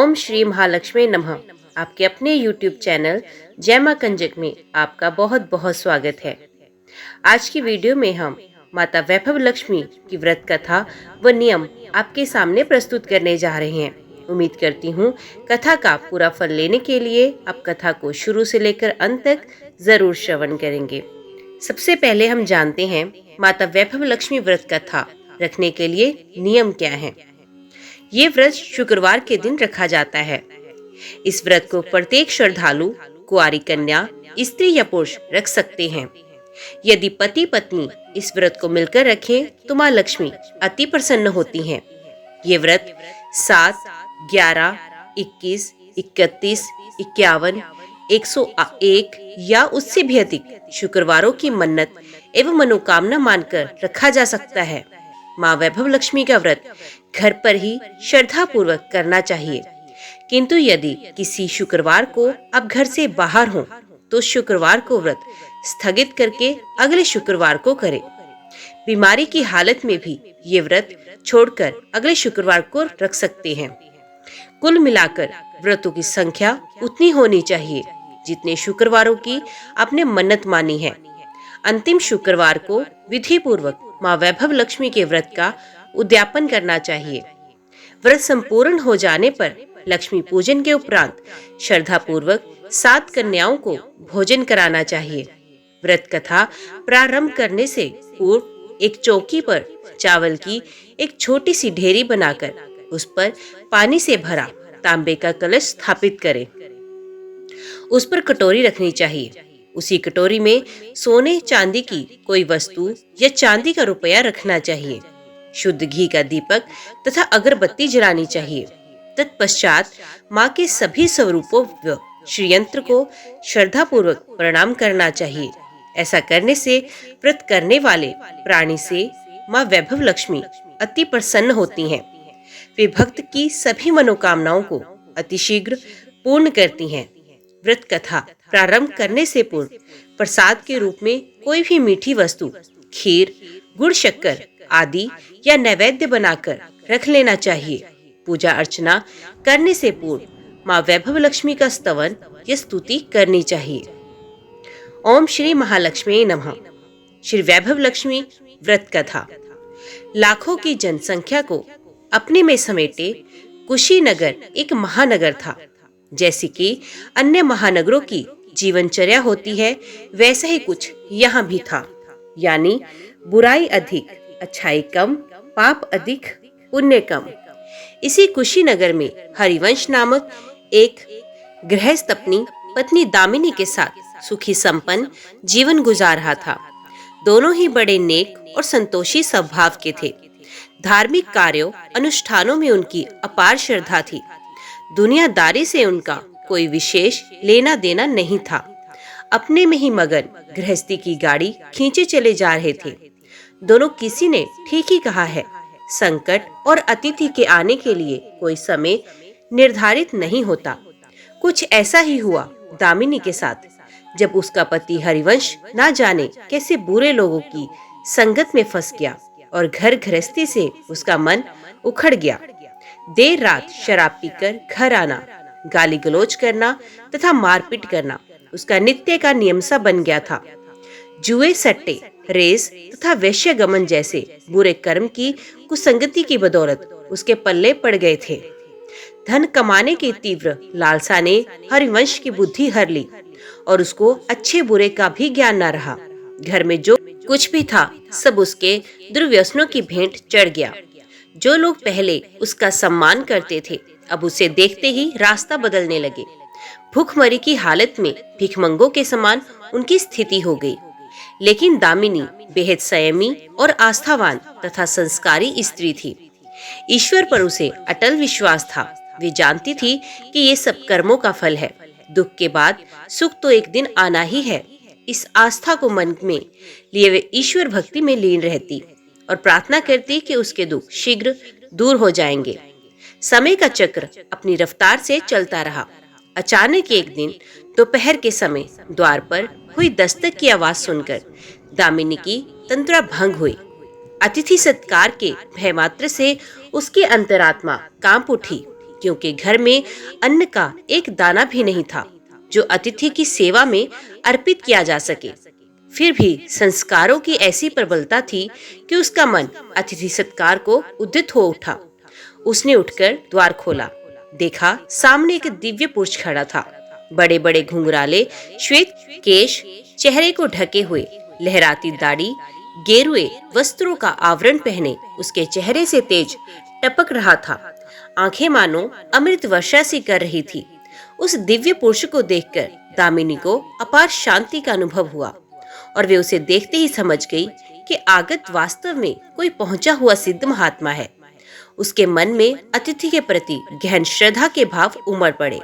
ओम श्री महालक्ष्मी नमः। आपके अपने YouTube चैनल जय मां कंजक में आपका बहुत बहुत स्वागत है। आज की वीडियो में हम माता वैभव लक्ष्मी की व्रत कथा व नियम आपके सामने प्रस्तुत करने जा रहे हैं। उम्मीद करती हूँ कथा का पूरा फल लेने के लिए आप कथा को शुरू से लेकर अंत तक जरूर श्रवण करेंगे। सबसे पहले हम जानते हैं माता वैभव लक्ष्मी व्रत कथा रखने के लिए नियम क्या है। ये व्रत शुक्रवार के दिन रखा जाता है। इस व्रत को प्रत्येक श्रद्धालु, कुंवारी कन्या, स्त्री या पुरुष रख सकते हैं। यदि पति पत्नी इस व्रत को मिलकर रखें तो माँ लक्ष्मी अति प्रसन्न होती हैं। ये व्रत 7, 11, 21, 31, 51, 101 या उससे भी अधिक शुक्रवारों की मन्नत एवं मनोकामना मानकर रखा जा सकता है। माँ वैभव लक्ष्मी का व्रत घर पर ही श्रद्धा पूर्वक करना चाहिए, किंतु यदि किसी शुक्रवार को आप घर से बाहर हों तो शुक्रवार को व्रत स्थगित करके अगले शुक्रवार को करें। बीमारी की हालत में भी ये व्रत छोड़कर अगले शुक्रवार को रख सकते हैं। कुल मिलाकर व्रतों की संख्या उतनी होनी चाहिए जितने शुक्रवारों की आपने मन्नत मानी है। अंतिम शुक्रवार को विधि पूर्वक माँ वैभव लक्ष्मी के व्रत का उद्यापन करना चाहिए। व्रत संपूर्ण हो जाने पर लक्ष्मी पूजन के उपरांत श्रद्धा पूर्वक 7 कन्याओं को भोजन कराना चाहिए। व्रत कथा प्रारंभ करने से पूर्व एक चौकी पर चावल की एक छोटी सी ढेरी बनाकर उस पर पानी से भरा तांबे का कलश स्थापित करें। उस पर कटोरी रखनी चाहिए। उसी कटोरी में सोने चांदी की कोई वस्तु या चांदी का रुपया रखना चाहिए। शुद्ध घी का दीपक तथा अगरबत्ती जलानी चाहिए। तत्पश्चात माँ के सभी स्वरूपों व श्रीयंत्र को श्रद्धा पूर्वक प्रणाम करना चाहिए। ऐसा करने से व्रत करने वाले प्राणी से माँ वैभव लक्ष्मी अति प्रसन्न होती हैं। वे भक्त की सभी मनोकामनाओं को अतिशीघ्र पूर्ण करती हैं। व्रत कथा प्रारंभ करने से पूर्व प्रसाद के रूप में कोई भी मीठी वस्तु, खीर, गुड़, शक्कर आदि या नैवेद्य बनाकर रख लेना चाहिए। पूजा अर्चना करने से पूर्व माँ वैभव लक्ष्मी का स्तवन या स्तुति करनी चाहिए। ओम श्री महालक्ष्मी नमः। श्री वैभव लक्ष्मी व्रत कथा। लाखों की जनसंख्या को अपने में समेटे कुशीनगर एक महानगर था। जैसे कि अन्य महानगरों की जीवनचर्या होती है, वैसा ही कुछ यहाँ भी था। यानी बुराई अधिक, अच्छाई कम, पाप अधिक, पुण्य कम। इसी कुशीनगर में हरिवंश नामक एक गृहस्थ अपनी पत्नी दामिनी के साथ सुखी संपन्न जीवन गुजार रहा था। दोनों ही बड़े नेक और संतोषी स्वभाव के थे। धार्मिक कार्यों अनुष्ठानों में उनकी अपार श्रद्धा थी। दुनियादारी से उनका कोई विशेष लेना देना नहीं था। अपने में ही मगन गृहस्थी की गाड़ी खींचे चले जा रहे थे। दोनों किसी ने ठीक ही कहा है, संकट और अतिथि के आने के लिए कोई समय निर्धारित नहीं होता। कुछ ऐसा ही हुआ दामिनी के साथ, जब उसका पति हरिवंश ना जाने कैसे बुरे लोगों की संगत में फंस गया और घर गृहस्थी से उसका मन उखड़ गया। देर रात शराब पीकर घर आना, गाली गलौज करना तथा मारपीट करना उसका नित्य का नियम सा बन गया था। जुए, सट्टे, रेस तथा वैश्यगमन जैसे बुरे कर्म की कुसंगति की बदौलत उसके पल्ले पड़ गए थे। धन कमाने की तीव्र लालसा ने हरिवंश की बुद्धि हर ली और उसको अच्छे बुरे का भी ज्ञान न रहा। घर में जो कुछ भी था सब उसके दुर्व्यसनों की भेंट चढ़ गया। जो लोग पहले उसका सम्मान करते थे अब उसे देखते ही रास्ता बदलने लगे। भूखमरी की हालत में भिखमंगों के समान उनकी स्थिति हो गई। लेकिन दामिनी बेहद संयमी और आस्थावान तथा संस्कारी स्त्री थी। ईश्वर पर उसे अटल विश्वास था। वे जानती थी कि ये सब कर्मों का फल है। दुख के बाद सुख तो एक दिन आना ही है। इस आस्था को मन में लिए वे ईश्वर भक्ति में लीन रहती और प्रार्थना करती कि उसके दुख शीघ्र दूर हो जाएंगे। समय का चक्र अपनी रफ्तार से चलता रहा। अचानक एक दिन दोपहर के समय द्वार पर हुई दस्तक की आवाज सुनकर दामिनी की तंत्रा भंग हुई। अतिथि सत्कार के भय मात्र से उसकी अंतरात्मा कांप उठी क्योंकि घर में अन्न का एक दाना भी नहीं था जो अतिथि की सेवा में अर्पित किया जा सके। फिर भी संस्कारों की ऐसी प्रबलता थी कि उसका मन अतिथि सत्कार को उद्यत हो उठा। उसने उठकर द्वार खोला, देखा सामने एक दिव्य पुरुष खड़ा था। बड़े बड़े घुंघराले श्वेत केश, चेहरे को ढके हुए, लहराती दाढ़ी, गेरुए वस्त्रों का आवरण पहने उसके चेहरे से तेज टपक रहा था। आंखें मानो अमृत वर्षा सी कर रही थी। उस दिव्य पुरुष को देखकर दामिनी को अपार शांति का अनुभव हुआ और वे उसे देखते ही समझ गई कि आगत वास्तव में कोई पहुंचा हुआ सिद्ध महात्मा है। उसके मन में अतिथि के प्रति गहन श्रद्धा के भाव उमड़ पड़े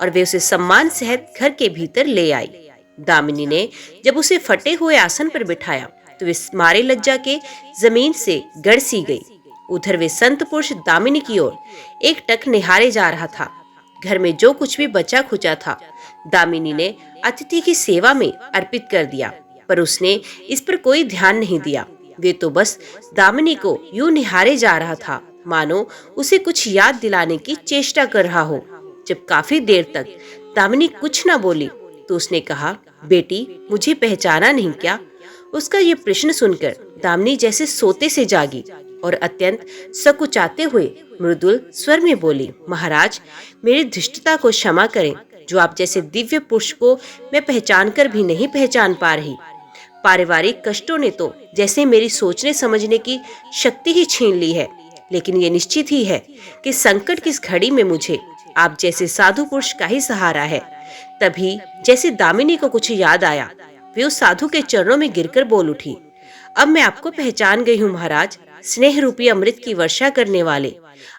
और वे उसे सम्मान सहित घर के भीतर ले आई। दामिनी ने जब उसे फटे हुए आसन पर बिठाया तो वे मारे लज्जा के जमीन से गड़ सी गई। उधर वे संत पुरुष दामिनी की ओर एक टक निहारे जा रहा था। घर में जो कुछ भी बचा खुचा था दामिनी ने अतिथि की सेवा में अर्पित कर दिया, पर उसने इस पर कोई ध्यान नहीं दिया। वे तो बस दामिनी को यूं निहारे जा रहा था मानो उसे कुछ याद दिलाने की चेष्टा कर रहा हो। जब काफी देर तक दामिनी कुछ न बोली तो उसने कहा, बेटी मुझे पहचाना नहीं क्या? उसका ये प्रश्न सुनकर दामिनी जैसे सोते से जागी और अत्यंत सकुचाते हुए मृदुल स्वर में बोली, महाराज मेरी धृष्टता को क्षमा करें, जो आप जैसे दिव्य पुरुष को मैं पहचान कर भी नहीं पहचान पा रही। पारिवारिक कष्टों ने तो जैसे मेरी सोचने समझने की शक्ति ही छीन ली है, लेकिन ये निश्चित ही है कि संकट की इस घड़ी में मुझे आप जैसे साधु पुरुष का ही सहारा है। तभी जैसे दामिनी को कुछ याद आया, वे उस साधु के चरणों में गिरकर बोल उठी, अब मैं आपको पहचान गई हूँ महाराज। स्नेह रूपी अमृत की वर्षा करने वाले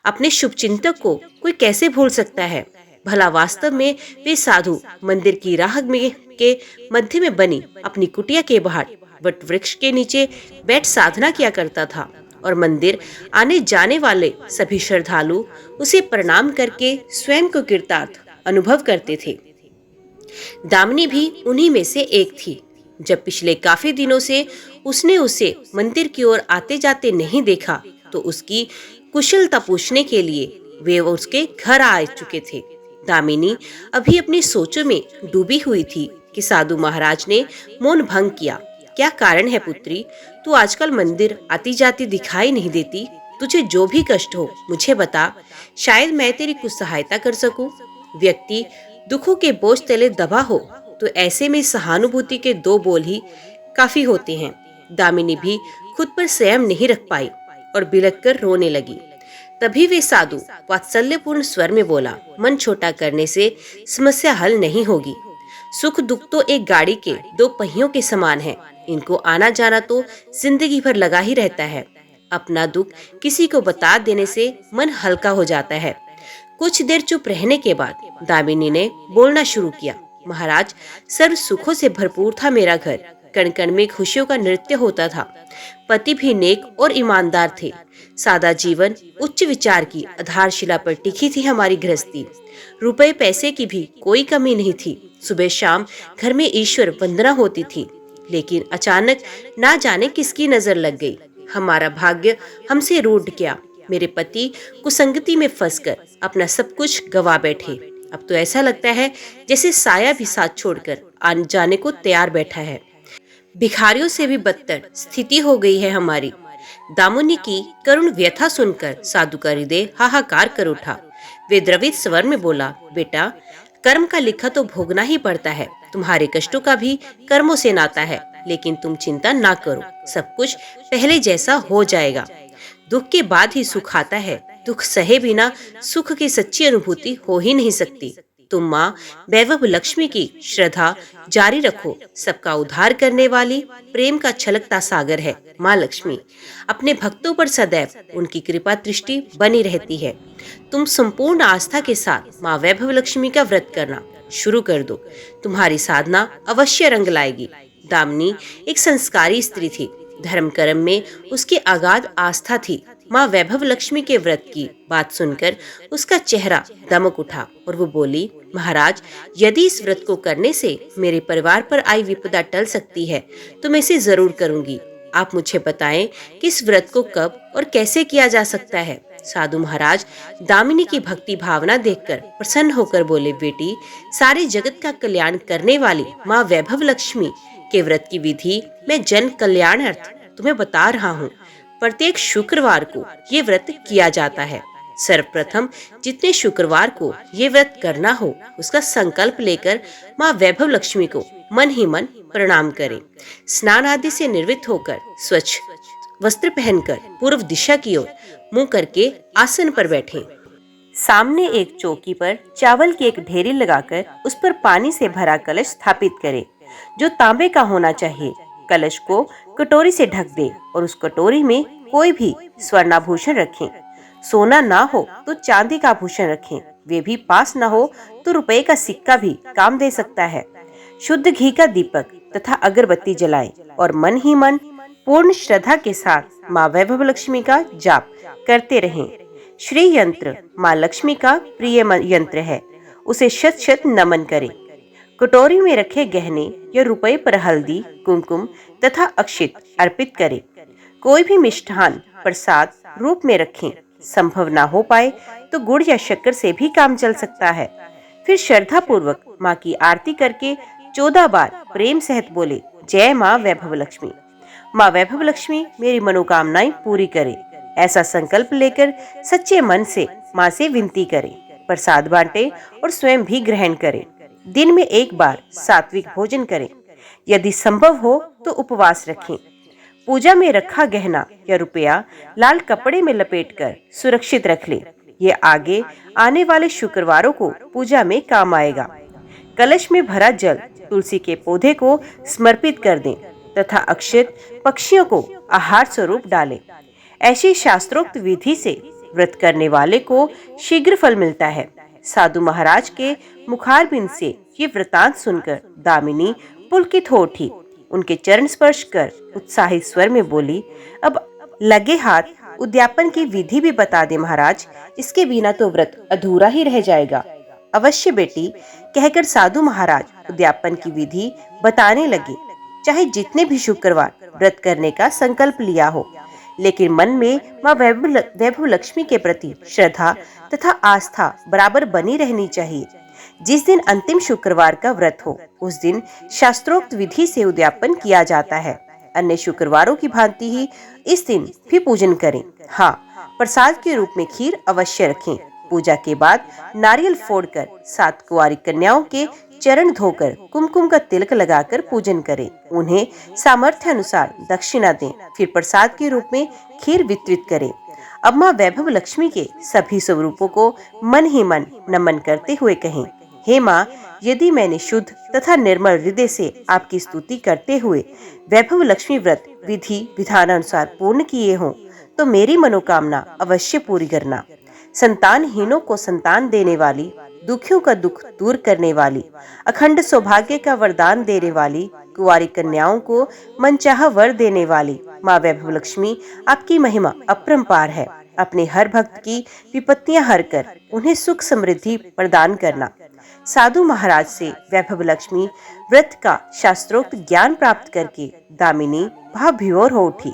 अपने शुभचिंतक को कोई कैसे भूल सकता है? भला वास्तव में वे साधु मंदिर की राह में के मध्य में बनी अपनी कुटिया के बाहर वट वृक्ष के नीचे बैठ साधना किया करता था और मंदिर आने जाने वाले सभी श्रद्धालु उसे प्रणाम करके स्वयं को कृतार्थ अनुभव करते थे। दामिनी भी उन्हीं में से एक थी। जब पिछले काफी दिनों से उसने उसे मंदिर की ओर आते जाते नहीं देखा तो उसकी कुशलता पूछने के लिए वे उसके घर आ चुके थे। दामिनी अभी अपनी सोचों में डूबी हुई थी कि साधु महाराज ने मौन भंग किया। क्या कारण है पुत्री, तू आजकल मंदिर आती जाती दिखाई नहीं देती? तुझे जो भी कष्ट हो मुझे बता, शायद मैं तेरी कुछ सहायता कर सकूं। व्यक्ति दुखों के बोझ तले दबा हो तो ऐसे में सहानुभूति के दो बोल ही काफी होते हैं। दामिनी भी खुद पर संयम नहीं रख पाई और बिलख कर रोने लगी। तभी वे साधु वात्सल्यपूर्ण स्वर में बोला, मन छोटा करने से समस्या हल नहीं होगी। सुख दुख तो एक गाड़ी के दो पहियों के समान है, इनको आना जाना तो जिंदगी भर लगा ही रहता है। अपना दुख किसी को बता देने से मन हल्का हो जाता है। कुछ देर चुप रहने के बाद दामिनी ने बोलना शुरू किया, महाराज सर्व सुखों से भरपूर था मेरा घर, कण कण में खुशियों का नृत्य होता था। पति भी नेक और ईमानदार थे। सादा जीवन उच्च विचार की आधारशिला पर टिकी थी हमारी गृहस्थी। रुपए पैसे की भी कोई कमी नहीं थी। सुबह शाम घर में ईश्वर वंदना होती थी। लेकिन अचानक ना जाने किसकी नजर लग गई। हमारा भाग्य हमसे रूठ गया। मेरे पति कुसंगति में फंसकर अपना सब कुछ गवा बैठे। अब तो ऐसा लगता है जैसे साया भी साथ छोड़कर आने जाने को तैयार बैठा है। भिखारियों से भी बदतर स्थिति हो गई है हमारी। दामिनी की करुण व्यथा सुनकर साधु का हृदय हाहाकार कर उठा। वे द्रवित स्वर में बोला, बेटा कर्म का लिखा तो भोगना ही पड़ता है। तुम्हारे कष्टों का भी कर्मों से नाता है, लेकिन तुम चिंता ना करो, सब कुछ पहले जैसा हो जाएगा। दुख के बाद ही सुख आता है। दुख सहे बिना सुख की सच्ची अनुभूति हो ही नहीं सकती। तुम माँ वैभव लक्ष्मी की श्रद्धा जारी रखो। सबका उद्धार करने वाली प्रेम का छलकता सागर है माँ लक्ष्मी। अपने भक्तों पर सदैव उनकी कृपा दृष्टि बनी रहती है। तुम संपूर्ण आस्था के साथ माँ वैभव लक्ष्मी का व्रत करना शुरू कर दो। तुम्हारी साधना अवश्य रंग लाएगी। दामिनी एक संस्कारी स्त्री थी। धर्म कर्म में उसकी अगाध आस्था थी। माँ वैभव लक्ष्मी के व्रत की बात सुनकर उसका चेहरा दमक उठा और वो बोली, महाराज यदि इस व्रत को करने से मेरे परिवार पर आई विपदा टल सकती है तो मैं इसे जरूर करूंगी। आप मुझे बताएं कि इस व्रत को कब और कैसे किया जा सकता है। साधु महाराज दामिनी की भक्ति भावना देखकर प्रसन्न होकर बोले, बेटी, सारे जगत का कल्याण करने वाली माँ वैभव लक्ष्मी के व्रत की विधि मैं जन कल्याणार्थ तुम्हें बता रहा हूँ। प्रत्येक शुक्रवार को ये व्रत किया जाता है। सर्वप्रथम जितने शुक्रवार को ये व्रत करना हो, उसका संकल्प लेकर माँ वैभव लक्ष्मी को मन ही मन प्रणाम करें। स्नान आदि से निर्वृत्त होकर स्वच्छ वस्त्र पहनकर पूर्व दिशा की ओर मुंह करके आसन पर बैठें। सामने एक चौकी पर चावल की एक ढेरी लगाकर उस पर पानी से भरा कलश स्थापित करें, जो तांबे का होना चाहिए। कलश को कटोरी से ढक दें और उस कटोरी में कोई भी स्वर्णाभूषण रखें। सोना ना हो तो चांदी का आभूषण रखें, वे भी पास ना हो तो रुपए का सिक्का भी काम दे सकता है। शुद्ध घी का दीपक तथा अगरबत्ती जलाएं और मन ही मन पूर्ण श्रद्धा के साथ माँ वैभव लक्ष्मी का जाप करते रहें। श्री यंत्र माँ लक्ष्मी का प्रिय यंत्र है, उसे शत शत नमन करें। कटोरी में रखे गहने या रुपए पर हल्दी, कुमकुम तथा अक्षित अर्पित करें। कोई भी मिष्ठान प्रसाद रूप में रखें। संभव ना हो पाए तो गुड़ या शक्कर से भी काम चल सकता है। फिर श्रद्धा पूर्वक माँ की आरती करके 14 बार प्रेम सहित बोले, जय माँ वैभव लक्ष्मी। माँ वैभव लक्ष्मी मेरी मनोकामनाएं पूरी करे, ऐसा संकल्प लेकर सच्चे मन से माँ से विनती करें। प्रसाद बांटे और स्वयं भी ग्रहण करें। दिन में एक बार सात्विक भोजन करें। यदि संभव हो तो उपवास रखें। पूजा में रखा गहना या रुपया लाल कपड़े में लपेटकर सुरक्षित रख लें। ये आगे आने वाले शुक्रवारों को पूजा में काम आएगा। कलश में भरा जल तुलसी के पौधे को समर्पित कर दें तथा अक्षत पक्षियों को आहार स्वरूप डालें। ऐसी शास्त्रोक्त विधि से व्रत करने वाले को शीघ्र फल मिलता है। साधु महाराज के मुखारबिंद से ये वृतांत सुनकर दामिनी पुलकित हो उठी। उनके चरण स्पर्श कर उत्साहित स्वर में बोली, अब लगे हाथ उद्यापन की विधि भी बता दे महाराज, इसके बिना तो व्रत अधूरा ही रह जाएगा। अवश्य बेटी, कहकर साधु महाराज उद्यापन की विधि बताने लगे। चाहे जितने भी शुक्रवार व्रत करने का संकल्प लिया हो, लेकिन मन में माँ वैभव लक्ष्मी के प्रति श्रद्धा तथा आस्था बराबर बनी रहनी चाहिए। जिस दिन अंतिम शुक्रवार का व्रत हो, उस दिन शास्त्रोक्त विधि से उद्यापन किया जाता है। अन्य शुक्रवारों की भांति ही इस दिन भी पूजन करें। हाँ, प्रसाद के रूप में खीर अवश्य रखें। पूजा के बाद नारियल फोड़कर 7 कुंवारी कन्याओं के चरण धोकर कुमकुम का तिलक लगाकर पूजन करें। उन्हें सामर्थ्य अनुसार दक्षिणा दें। फिर प्रसाद के रूप में खीर वितरित करें। अब माँ वैभव लक्ष्मी के सभी स्वरूपों को मन ही मन नमन करते हुए कहें, हे माँ, यदि मैंने शुद्ध तथा निर्मल हृदय से आपकी स्तुति करते हुए वैभव लक्ष्मी व्रत विधि विधानानुसार पूर्ण किए हों, तो मेरी मनोकामना अवश्य पूरी करना। संतानहीनों को संतान देने वाली, दुखियों का दुख दूर करने वाली, अखंड सौभाग्य का वरदान देने वाली, कुंवारी कन्याओं को मनचाहा वर देने वाली माँ वैभव लक्ष्मी, आपकी महिमा अपरंपार है। अपने हर भक्त की विपत्तियां हर कर उन्हें सुख समृद्धि प्रदान करना। साधु महाराज से वैभव लक्ष्मी व्रत का शास्त्रोक्त ज्ञान प्राप्त करके दामिनी भावविभोर हो उठी।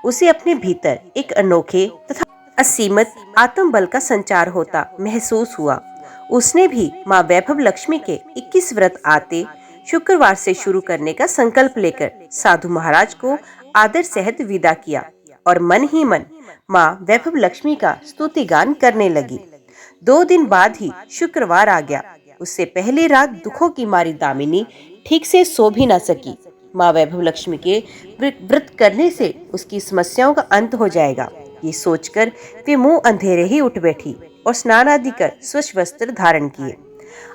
उसे अपने भीतर एक अनोखे तथा असीमित आत्म बल का संचार होता महसूस हुआ। उसने भी माँ वैभव लक्ष्मी के 21 व्रत आते शुक्रवार से शुरू करने का संकल्प लेकर साधु महाराज को आदर सहित विदा किया और मन ही मन माँ वैभव लक्ष्मी का स्तुति गान करने लगी। 2 दिन बाद ही शुक्रवार आ गया। उससे पहली रात दुखों की मारी दामिनी ठीक से सो भी न सकी। माँ वैभव लक्ष्मी के व्रत करने से उसकी समस्याओं का अंत हो जाएगा, ये सोचकर वे मुंह अंधेरे ही उठ बैठी और स्नान आदि कर स्वच्छ वस्त्र धारण किए।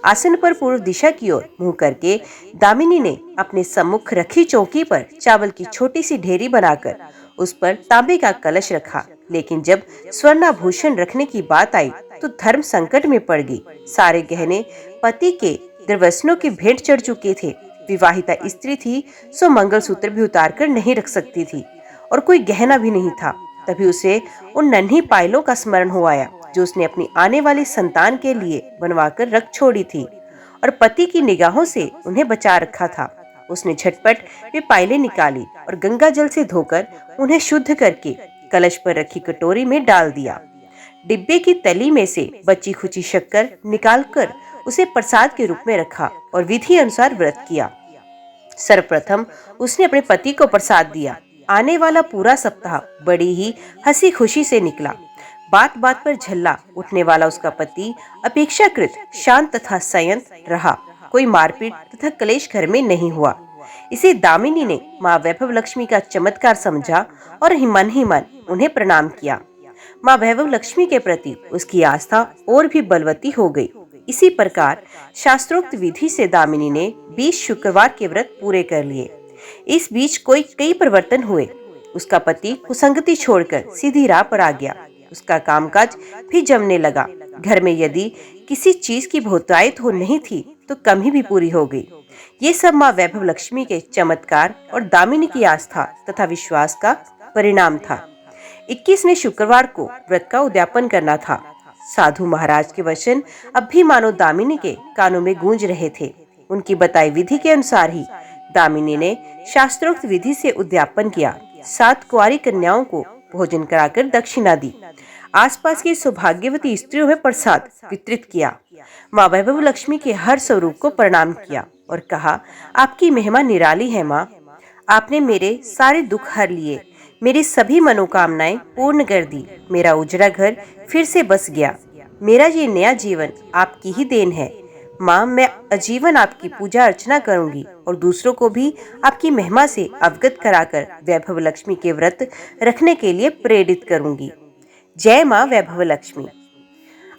आसन पर पूर्व दिशा की ओर मुंह करके दामिनी ने अपने सम्मुख रखी चौकी पर चावल की छोटी सी ढेरी बनाकर उस पर तांबे का कलश रखा। लेकिन जब स्वर्णाभूषण रखने की बात आई तो धर्म संकट में पड़ गई। सारे गहने पति के द्रव्यसनों की भेंट चढ़ चुके थे। विवाहिता स्त्री थी, सो मंगलसूत्र भी उतार कर नहीं रख सकती थी और कोई गहना भी नहीं था। तभी उसे उन नन्ही पायलों का स्मरण हो आया जो उसने अपनी आने वाली संतान के लिए बनवाकर रख छोड़ी थी और पति की निगाहों से उन्हें बचा रखा था। उसने झटपट वे पायलें निकाली और गंगा जल से धोकर उन्हें शुद्ध करके कलश पर रखी कटोरी में डाल दिया। डिब्बे की तली में से बची खुची शक्कर निकालकर उसे प्रसाद के रूप में रखा और विधि अनुसार व्रत किया। सर्वप्रथम उसने अपने पति को प्रसाद दिया। आने वाला पूरा सप्ताह बड़ी ही हंसी खुशी से निकला। बात बात पर झल्ला उठने वाला उसका पति अपेक्षाकृत शांत तथा संयत रहा। कोई मारपीट तथा कलेश घर में नहीं हुआ। इसे दामिनी ने माँ वैभव लक्ष्मी का चमत्कार समझा और मन ही मन उन्हें प्रणाम किया। माँ वैभव लक्ष्मी के प्रति उसकी आस्था और भी बलवती हो गई। इसी प्रकार शास्त्रोक्त विधि से दामिनी ने 20 शुक्रवार के व्रत पूरे कर लिए। इस बीच कई परिवर्तन हुए। उसका पति कुसंगति छोड़कर सीधी राह पर आ गया। उसका कामकाज भी जमने लगा। घर में यदि किसी चीज की बहुतायत हो नहीं थी तो कमी भी पूरी हो गई। ये सब माँ वैभव लक्ष्मी के चमत्कार और दामिनी की आस्था तथा विश्वास का परिणाम था। 21वें शुक्रवार को व्रत का उद्यापन करना था। साधु महाराज के वचन अब भी मानो दामिनी के कानों में गूंज रहे थे। उनकी बताई विधि के अनुसार ही दामिनी ने शास्त्रोक्त विधि से उद्यापन किया। 7 कुंवारी कन्याओं को भोजन कराकर दक्षिणा दी। आसपास की सौभाग्यवती स्त्रियों में प्रसाद वितरित किया। माँ वैभव लक्ष्मी के हर स्वरूप को प्रणाम किया और कहा, आपकी महिमा निराली है माँ। आपने मेरे सारे दुख हर लिए, मेरी सभी मनोकामनाएं पूर्ण कर दी। मेरा उजड़ा घर फिर से बस गया। मेरा ये नया जीवन आपकी ही देन है माँ। मैं आजीवन आपकी पूजा अर्चना करूंगी और दूसरों को भी आपकी महिमा से अवगत कराकर वैभव लक्ष्मी के व्रत रखने के लिए प्रेरित करूंगी। जय माँ वैभव लक्ष्मी।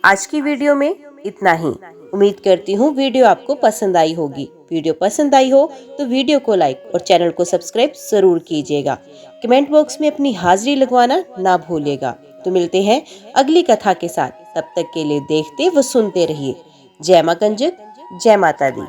आज की वीडियो में इतना ही। उम्मीद करती हूँ वीडियो आपको पसंद आई होगी। वीडियो पसंद आई हो तो वीडियो को लाइक और चैनल को सब्सक्राइब जरूर कीजिएगा। कमेंट बॉक्स में अपनी हाजिरी लगवाना ना भूलिएगा। तो मिलते हैं अगली कथा के साथ। तब तक के लिए देखते व सुनते रहिए। जय मां कंजक, जय माता दी।